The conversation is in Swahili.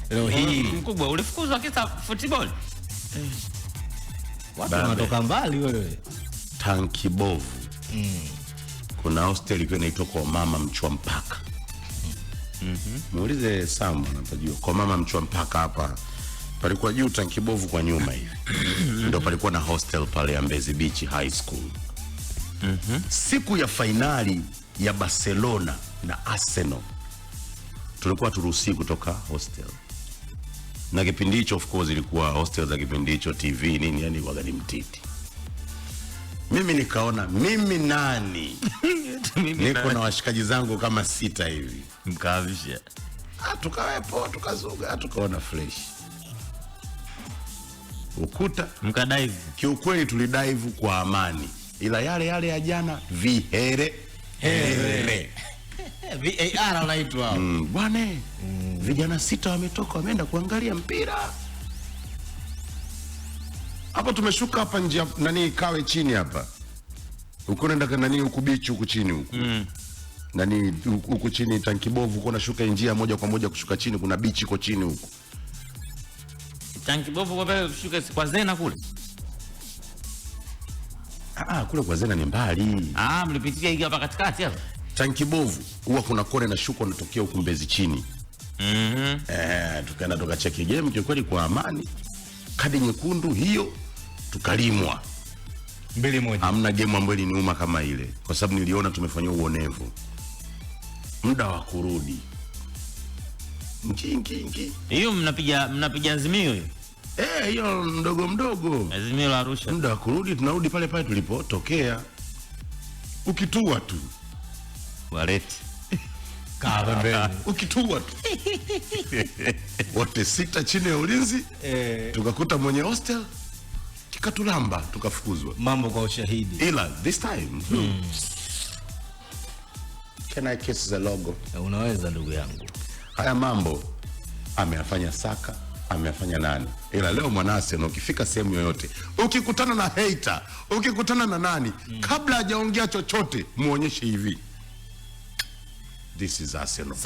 Leo hii mkubwa ulifukuzwa kisa football. Watu wanatoka mbali wewe. Tankibovu. Kuna hostel inaitwa kwa mama Mchwampaka. Muulize Sam anapojua. Kwa mama Mchwampaka hapa palikuwa juu Tankibovu kwa nyuma hivi. Ndio palikuwa na hostel pale ya Mbezi Beach High School. Siku ya finali ya Barcelona na Arsenal tulikuwa turuhusi kutoka hostel. Na kipindi hicho of course ilikuwa hostel za kipindi hicho TV nini, yani wagani mtiti. Mimi nikaona mimi nani? Niko na washikaji zangu kama 6 hivi. Mkavisha. Tukawepo, tukazuga, tukaona fresh. Ukuta mkadive. Kiukweli tulidive kwa amani. Ila yale ya jana vihere. VAR wanaitwa. Bwana. Vijana 6 wametoka wameenda kuangalia mpira. Hapo tumeshuka hapa nje nani Kawe chini hapa. Uko nenda nani huku beach huku chini huku. Nani huku chini Tankibovu uko nashuka njia moja kwa moja kushuka chini, kuna beach iko chini huku. Tankibovu kwa pale kushuka kwa Zena kule. Kule kwa Zena ni mbali. Mlipitia hiki hapa katikati hapa. Tankibovu huwa kuna kone na shuka unatokea huku Mbezi chini. Tukaenda tukacheki game kikweli kwa amani. Kadi nyekundu hiyo tukalimwa 2-1. Hamna game ambayo iliniuma kama ile, kwa sababu niliona tumefanywa uonevu. Muda wa kurudi ngi hiyo mnapiga Azimio hiyo. Hiyo mdogo Azimio la Arusha. Muda wa kurudi tunarudi pale pale tulipotokea. Ukitua tu waleti Kaabembeni. Ukitua tu wote 6 chini ya ulinzi. Tukakuta mwenye hostel kikatulamba tukafukuzwa. Mambo kwa ushahidi. Ila this time can I kiss the logo? Unaweza ndugu yangu. Haya mambo ameyafanya Saka, ameyafanya nani? Ila leo mwanase na ukifika sehemu yoyote ukikutana na hater, ukikutana na nani, kabla hajaongea chochote muonyeshe hivi, this is Arsenal.